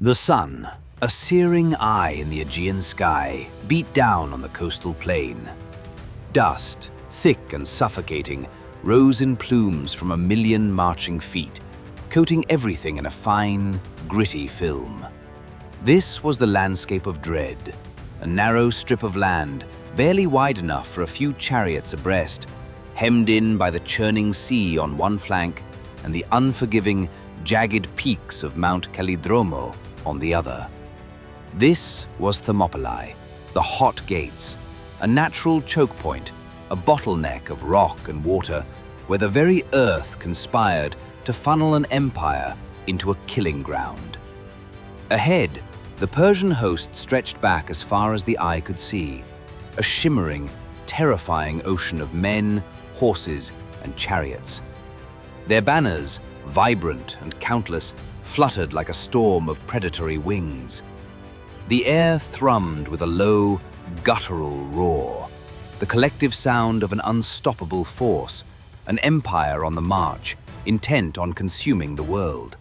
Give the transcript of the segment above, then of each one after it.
The sun, a searing eye in the Aegean sky, beat down on the coastal plain. Dust, thick and suffocating, rose in plumes from 1,000,000 marching feet, coating everything in a fine, gritty film. This was the landscape of dread, a narrow strip of land, barely wide enough for a few chariots abreast, hemmed in by the churning sea on one flank and the unforgiving, jagged peaks of Mount Calidromo on the other. This was Thermopylae, the Hot Gates, a natural choke point, a bottleneck of rock and water where the very earth conspired to funnel an empire into a killing ground. Ahead, the Persian host stretched back as far as the eye could see, a shimmering, terrifying ocean of men, horses, and chariots. Their banners, vibrant and countless, fluttered like a storm of predatory wings. The air thrummed with a low, guttural roar, the collective sound of an unstoppable force, an empire on the march, intent on consuming the world.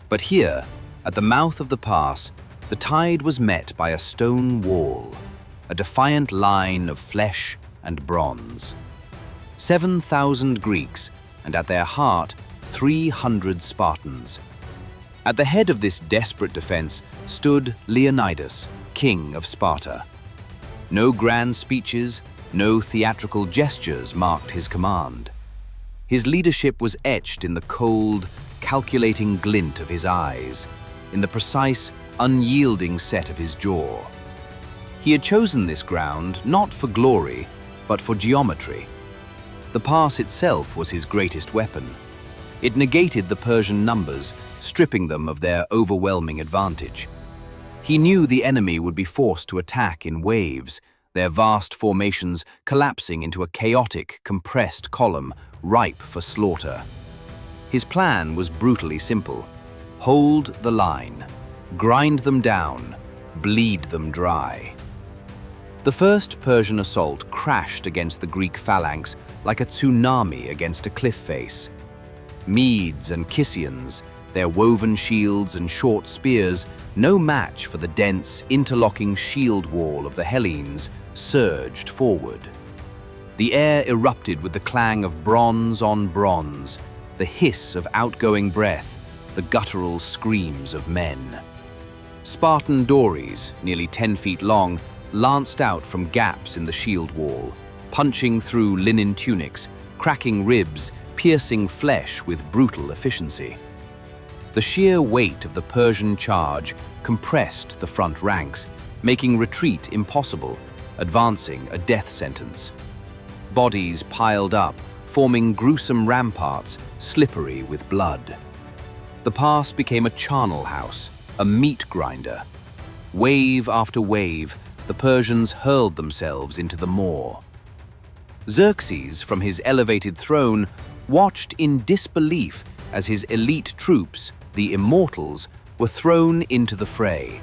But here, at the mouth of the pass, the tide was met by a stone wall, a defiant line of flesh and bronze. 7,000 Greeks, and at their heart, 300 Spartans. At the head of this desperate defense stood Leonidas, king of Sparta. No grand speeches, no theatrical gestures marked his command. His leadership was etched in the cold, calculating glint of his eyes, in the precise, unyielding set of his jaw. He had chosen this ground not for glory, but for geometry. The pass itself was his greatest weapon. It negated the Persian numbers, stripping them of their overwhelming advantage. He knew the enemy would be forced to attack in waves, their vast formations collapsing into a chaotic, compressed column ripe for slaughter. His plan was brutally simple: hold the line, grind them down, bleed them dry. The first Persian assault crashed against the Greek phalanx like a tsunami against a cliff face. Medes and Kissians, their woven shields and short spears, no match for the dense, interlocking shield wall of the Hellenes, surged forward. The air erupted with the clang of bronze on bronze, the hiss of outgoing breath, the guttural screams of men. Spartan dories, nearly 10 feet long, lanced out from gaps in the shield wall, punching through linen tunics, cracking ribs, piercing flesh with brutal efficiency. The sheer weight of the Persian charge compressed the front ranks, making retreat impossible, advancing a death sentence. Bodies piled up, forming gruesome ramparts, slippery with blood. The pass became a charnel house, a meat grinder. Wave after wave, the Persians hurled themselves into the maw. Xerxes, from his elevated throne, watched in disbelief as his elite troops, the Immortals, were thrown into the fray.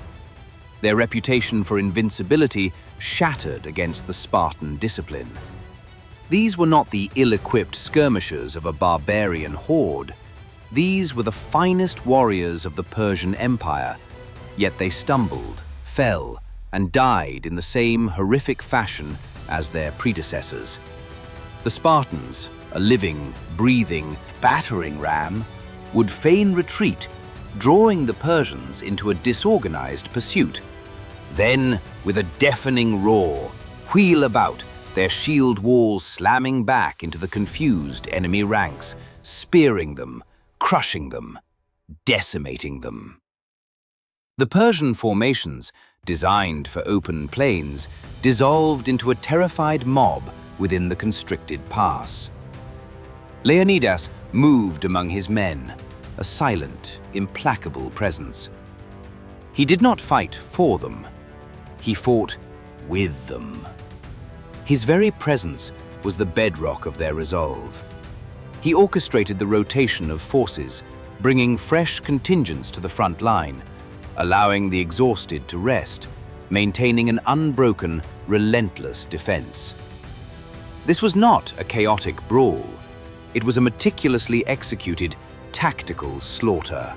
Their reputation for invincibility shattered against the Spartan discipline. These were not the ill-equipped skirmishers of a barbarian horde. These were the finest warriors of the Persian Empire, yet they stumbled, fell, and died in the same horrific fashion as their predecessors. The Spartans, a living, breathing, battering ram, would feign retreat, drawing the Persians into a disorganized pursuit. Then, with a deafening roar, wheel about, their shield walls slamming back into the confused enemy ranks, spearing them, crushing them, decimating them. The Persian formations, designed for open plains, dissolved into a terrified mob within the constricted pass. Leonidas moved among his men, a silent, implacable presence. He did not fight for them. He fought with them. His very presence was the bedrock of their resolve. He orchestrated the rotation of forces, bringing fresh contingents to the front line, allowing the exhausted to rest, maintaining an unbroken, relentless defense. This was not a chaotic brawl. It was a meticulously executed, tactical slaughter.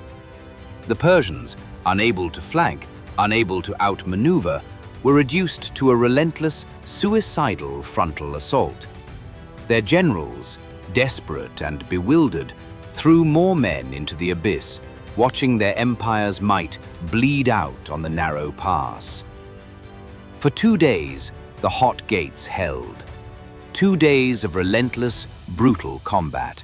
The Persians, unable to flank, unable to outmaneuver, were reduced to a relentless, suicidal frontal assault. Their generals, desperate and bewildered, threw more men into the abyss, watching their empire's might bleed out on the narrow pass. For 2 days, the hot gates held. 2 days of relentless, brutal combat.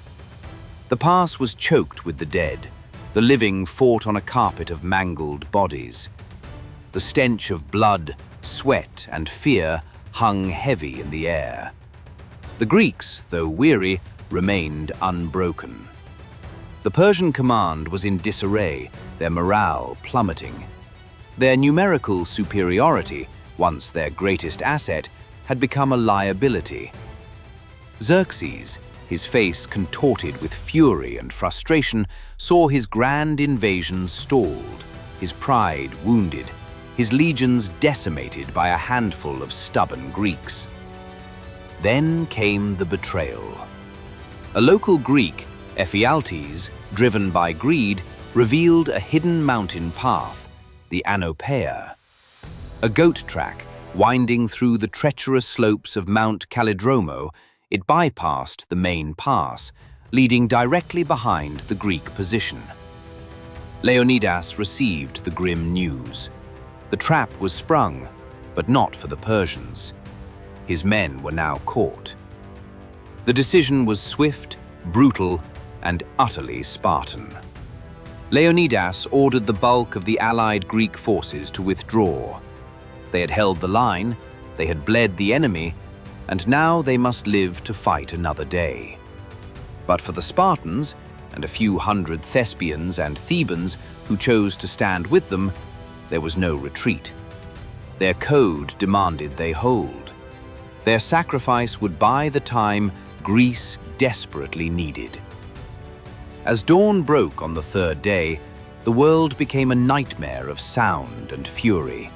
The pass was choked with the dead. The living fought on a carpet of mangled bodies. The stench of blood, sweat, and fear hung heavy in the air. The Greeks, though weary, remained unbroken. The Persian command was in disarray, their morale plummeting. Their numerical superiority, once their greatest asset, had become a liability. Xerxes, his face contorted with fury and frustration, saw his grand invasion stalled, his pride wounded, his legions decimated by a handful of stubborn Greeks. Then came the betrayal. A local Greek, Ephialtes, driven by greed, revealed a hidden mountain path, the Anopeia. A goat track, winding through the treacherous slopes of Mount Kallidromo, it bypassed the main pass, leading directly behind the Greek position. Leonidas received the grim news. The trap was sprung, but not for the Persians. His men were now caught. The decision was swift, brutal, and utterly Spartan. Leonidas ordered the bulk of the allied Greek forces to withdraw. They had held the line, they had bled the enemy, and now they must live to fight another day. But for the Spartans, and a few hundred Thespians and Thebans who chose to stand with them, there was no retreat. Their code demanded they hold. Their sacrifice would buy the time Greece desperately needed. As dawn broke on the 3rd day, the world became a nightmare of sound and fury.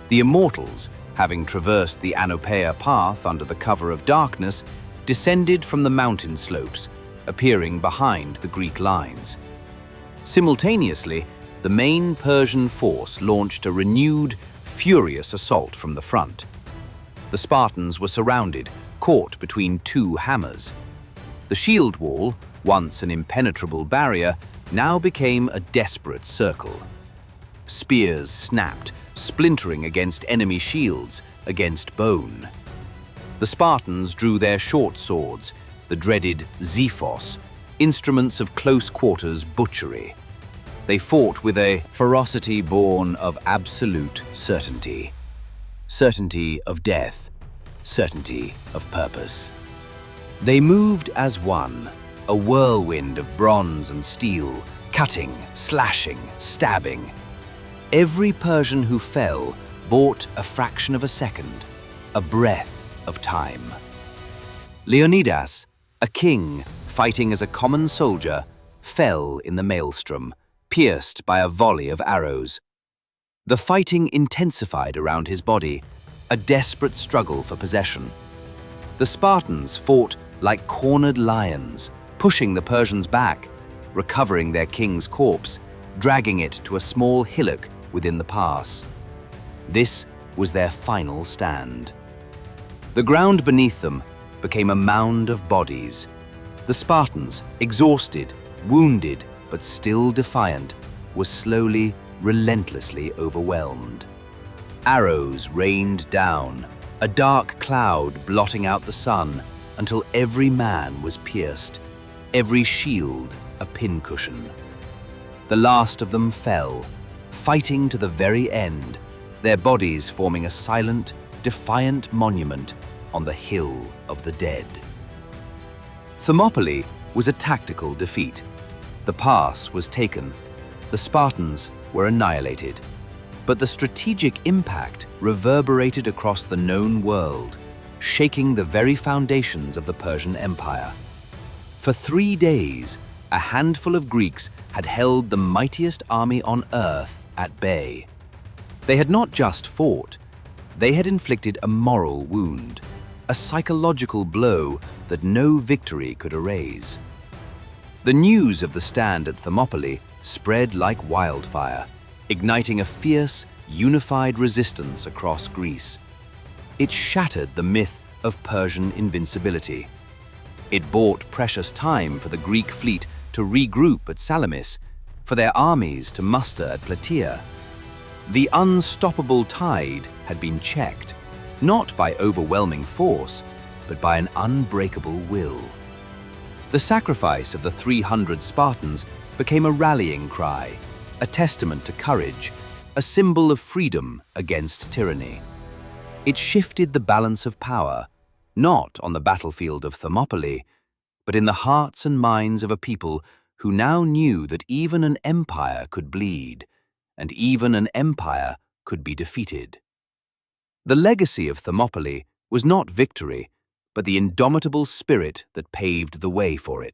The immortals, having traversed the Anopeia path under the cover of darkness, descended from the mountain slopes, appearing behind the Greek lines. Simultaneously, the main Persian force launched a renewed, furious assault from the front. The Spartans were surrounded, caught between 2 hammers. The shield wall, once an impenetrable barrier, now became a desperate circle. Spears snapped, splintering against enemy shields, against bone. The Spartans drew their short swords, the dreaded Xephos, instruments of close-quarters butchery. They fought with a ferocity born of absolute certainty. Certainty of death, certainty of purpose. They moved as one, a whirlwind of bronze and steel, cutting, slashing, stabbing. Every Persian who fell bought a fraction of a second, a breath of time. Leonidas, a king fighting as a common soldier, fell in the maelstrom, pierced by a volley of arrows. The fighting intensified around his body, a desperate struggle for possession. The Spartans fought like cornered lions, pushing the Persians back, recovering their king's corpse, dragging it to a small hillock within the pass. This was their final stand. The ground beneath them became a mound of bodies. The Spartans, exhausted, wounded, but still defiant, were slowly, relentlessly overwhelmed. Arrows rained down, a dark cloud blotting out the sun, until every man was pierced, every shield a pincushion. The last of them fell, fighting to the very end, their bodies forming a silent, defiant monument on the Hill of the Dead. Thermopylae was a tactical defeat. The pass was taken. The Spartans were annihilated. But the strategic impact reverberated across the known world, shaking the very foundations of the Persian Empire. For 3 days, a handful of Greeks had held the mightiest army on earth at bay. They had not just fought, they had inflicted a moral wound, a psychological blow that no victory could erase. The news of the stand at Thermopylae spread like wildfire. igniting a fierce, unified resistance across Greece. It shattered the myth of Persian invincibility. It bought precious time for the Greek fleet to regroup at Salamis, for their armies to muster at Plataea. The unstoppable tide had been checked, not by overwhelming force, but by an unbreakable will. The sacrifice of the 300 Spartans became a rallying cry, a testament to courage, a symbol of freedom against tyranny. It shifted the balance of power, not on the battlefield of Thermopylae, but in the hearts and minds of a people who now knew that even an empire could bleed, and even an empire could be defeated. The legacy of Thermopylae was not victory, but the indomitable spirit that paved the way for it.